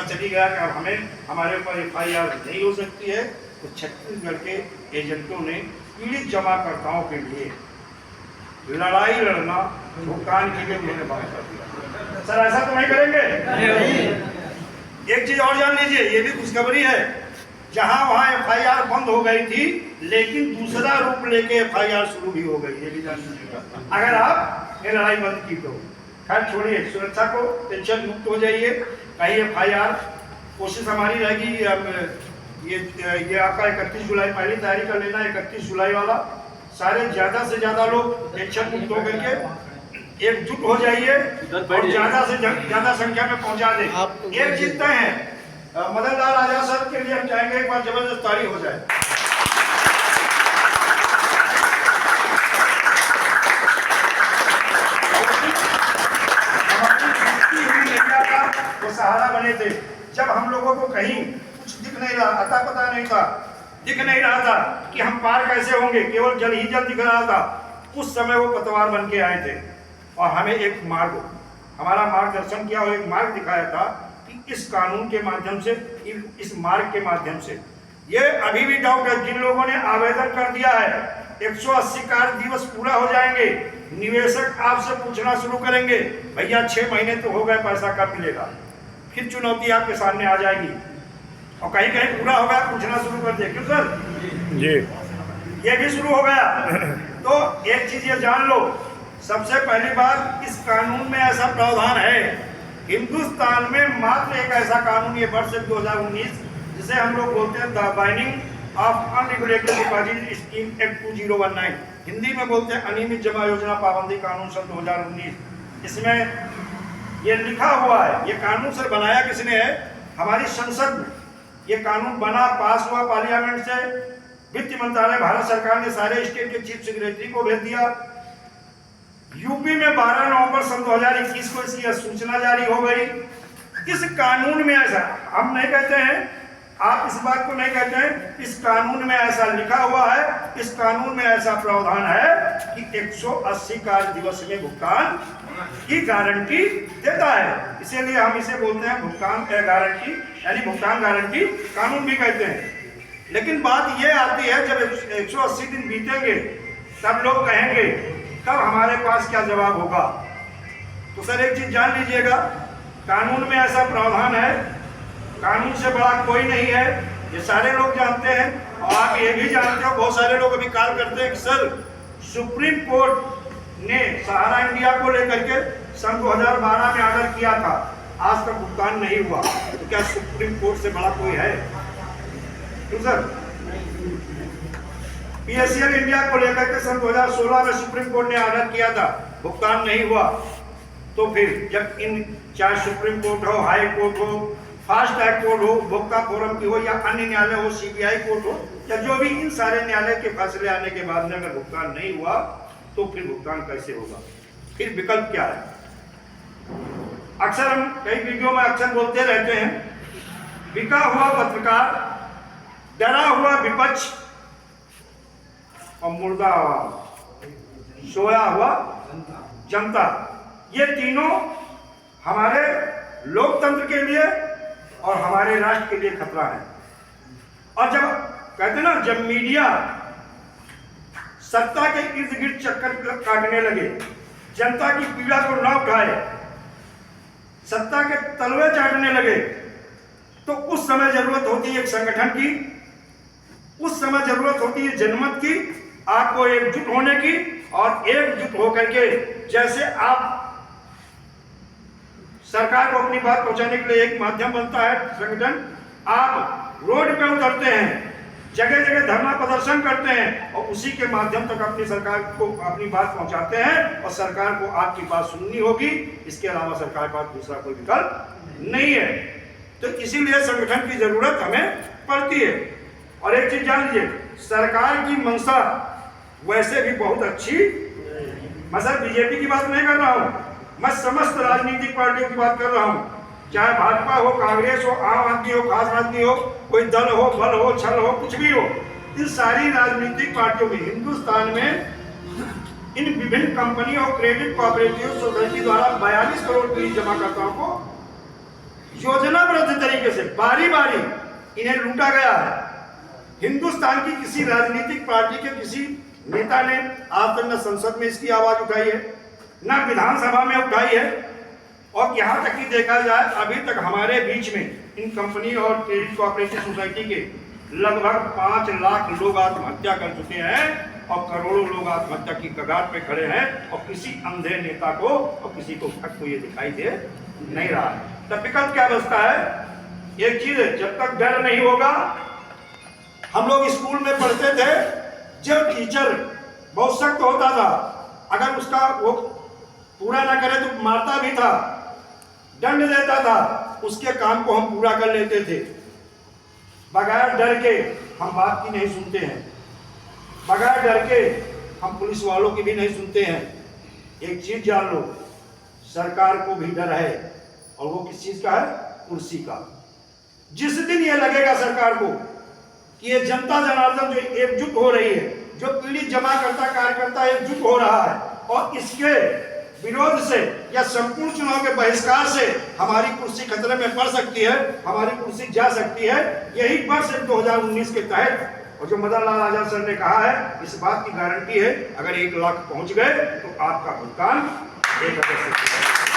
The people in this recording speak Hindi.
चली गया कि अब हमारे ऊपर FIR नहीं हो सकती है, तो छत्तीसगढ़ के एजेंटों ने पीड़ित जमाकर्ताओं के लिए लड़ाई लड़ना भुगतान के लिए उन्होंने बात कर दिया। सर ऐसा तो नहीं करेंगे? एक चीज और जान लीजिए, ये भी खुशखबरी है, जहां वहां FIR बंद हो गई थी लेकिन दूसरा रूप लेके FIR शुरू भी हो गई, ये भी जान लीजिएगा अगर आप ये लड़ाई बंद की तो। खैर छोड़िए, सुरक्षा को टेंशन मुक्त हो जाइए। कहीं FIR कोशिश हमारी रहेगी, ये आपका 31 जुलाई पहली तैयारी कर लेना, 31 जुलाई वाला सारे ज्यादा से ज्यादा लोग टेंशन मुक्त होकर के एकजुट हो जाइए और ज्यादा से ज्यादा संख्या में पहुंचा दें। एक चीज तय है, मदन लाल आजाद सर के लिए हम चाहेंगे एक बार जबरदस्त तारीफ हो जाए। वो सहारा बने थे जब हम लोगों को कहीं कुछ दिख नहीं रहा, अता पता नहीं था, दिख नहीं रहा था कि हम पार कैसे होंगे, केवल जल ही जल दिख रहा था। उस समय वो पतवार बन के आए थे और हमें एक मार्ग, हमारा मार्गदर्शन किया और एक मार्ग दिखाया था कि इस कानून के माध्यम से, इस मार्ग के माध्यम से। ये अभी भी डाउट है, जिन लोगों ने आवेदन कर दिया है 180 कार्य दिवस पूरा हो जाएंगे, निवेशक आपसे पूछना शुरू करेंगे, भैया 6 महीने तो हो गए, पैसा कब मिलेगा? फिर चुनौती आपके सामने आ जाएगी और कहीं कहीं पूरा हो गया, पूछना शुरू कर दिया, क्यों सर जी, ये भी शुरू हो गया। तो एक चीज ये जान लो, सबसे पहली बात, इस कानून में ऐसा प्रावधान है, हिंदुस्तान में मात्र एक ऐसा कानून ये वर्ष 2019 जिसे हम लोग बोलते हैं the binding of unregulated deposit scheme act 2019, Hindi में बोलते हैं अनियमित जमा योजना पाबंदी कानून सन 2019। इसमें ये लिखा हुआ है, ये कानून सर बनाया किसने है? हमारी संसद में ये कानून बना, पास हुआ पार्लियामेंट से, वित्त मंत्रालय भारत सरकार ने सारे स्टेट के चीफ सेक्रेटरी को भेज दिया। यूपी में 12 नवंबर सन 2021 को इसकी सूचना जारी हो गई। इस कानून में ऐसा, हम नहीं कहते हैं, आप इस बात को नहीं कहते हैं, इस कानून में ऐसा लिखा हुआ है, इस कानून में ऐसा प्रावधान है कि 180 कार्य दिवस में भुगतान की गारंटी देता है। इसीलिए हम इसे बोलते हैं भुगतान गारंटी, यानी भुगतान गारंटी कानून भी कहते हैं। लेकिन बात यह आती है, जब 180 दिन बीतेंगे तब लोग कहेंगे, तब हमारे पास क्या जवाब होगा? तो सर एक चीज जान लीजिएगा, कानून में ऐसा प्रावधान है, कानून से बड़ा कोई नहीं है, ये सारे लोग जानते हैं। और आप ये भी जानते हो, बहुत सारे लोग अभी कॉल करते हैं कि सर सुप्रीम कोर्ट ने सहारा इंडिया को लेकर के सन 2012 में ऑर्डर किया था, आज तक भुगतान नहीं हुआ, तो क्या सुप्रीम कोर्ट से बड़ा कोई है? तो सर PSCL इंडिया को लेकर के सन 2016 में सुप्रीम कोर्ट ने ऑर्डर किया था, भुगतान नहीं हुआ। तो फिर जब इन, चाहे सुप्रीम कोर्ट हो, हाई कोर्ट हो, फास्ट ट्रैक कोर्ट हो, उपभोक्ता फोरम की हो या अन्य न्यायालय हो, CBI कोर्ट हो, या जो भी, इन सारे न्यायालय के फैसले आने के बाद में अगर भुगतान नहीं हुआ तो फिर भुगतान कैसे होगा? फिर विकल्प क्या है? अक्सर हम कई वीडियो में अक्सर बोलते रहते हैं, बिका हुआ पत्रकार, डरा हुआ विपक्ष और मुर्दा आवाज, सोया हुआ जनता, ये तीनों हमारे लोकतंत्र के लिए और हमारे राष्ट्र के लिए खतरा है। और जब कहते ना, जब मीडिया सत्ता के इर्द गिर्द चक्कर काटने लगे, जनता की पीड़ा को न उठाए, सत्ता के तलवे चाटने लगे, तो उस समय जरूरत होती है एक संगठन की, उस समय जरूरत होती है जनमत की, आपको एकजुट होने की। और एकजुट होकर के, जैसे आप सरकार को अपनी बात पहुंचाने के लिए एक माध्यम बनता है संगठन, आप रोड पे उतरते हैं, जगह जगह धरना प्रदर्शन करते हैं और उसी के माध्यम तक अपनी सरकार को अपनी बात पहुंचाते हैं और सरकार को आपकी बात सुननी होगी, इसके अलावा सरकार के पास दूसरा कोई विकल्प नहीं है। तो इसीलिए संगठन की जरूरत हमें पड़ती है। और एक चीज जान लीजिए, सरकार की मंशा वैसे भी बहुत अच्छी, मैं सर बीजेपी की बात नहीं कर रहा हूं, मैं समस्त राजनीतिक पार्टियों की बात कर रहा हूं, चाहे भाजपा हो, कांग्रेस हो, आम आदमी हो, खास आदमी हो, कोई दल हो, बल हो, छल हो, कुछ भी हो, इन सारी राजनीतिक पार्टियों में हिंदुस्तान में इन विभिन्न कंपनियों और क्रेडिट कोऑपरेटिव सोसाइटी द्वारा 42 करोड़ पीड़ित जमाकर्ताओं को योजनाबद्ध तरीके से बारी बारी इन्हें लूटा गया है। हिंदुस्तान की किसी राजनीतिक पार्टी के किसी नेता ने आज तक न संसद में इसकी आवाज उठाई है, न विधानसभा में उठाई है। और यहाँ तक कि देखा जाए अभी तक हमारे बीच में इन कंपनी और क्रेडिट कोऑपरेटिव सोसाइटी के लगभग 5 लाख लोग आत्महत्या कर चुके हैं और करोड़ों लोग आत्महत्या की कगार पे खड़े हैं और किसी अंधे नेता को और किसी को भक्त को ये दिखाई दे नहीं रहा है। तब विकल्प क्या बचता है? एक चीज है, जब तक डर नहीं होगा, हम लोग स्कूल में पढ़ते थे, जब टीचर बहुत सख्त होता था, अगर उसका वो पूरा ना करे तो मारता भी था, दंड देता था, उसके काम को हम पूरा कर लेते थे। बगैर डर के हम बात की नहीं सुनते हैं, बगैर डर के हम पुलिस वालों की भी नहीं सुनते हैं। एक चीज जान लो, सरकार को भी डर है, और वो किस चीज का है? कुर्सी का। जिस दिन ये लगेगा सरकार को कि ये जनता जनार्दन जो एकजुट हो रही है, जो पीड़ित जमा करता कार्यकर्ता एकजुट हो रहा है और इसके विरोध से या संपूर्ण चुनाव के बहिष्कार से हमारी कुर्सी खतरे में पड़ सकती है, हमारी कुर्सी जा सकती है, यही वर्ष 2019 के तहत और जो मदन लाल आजाद सर ने कहा है, इस बात की गारंटी है, अगर 1 लाख पहुंच गए तो आपका भुगतान 1 अगस्त से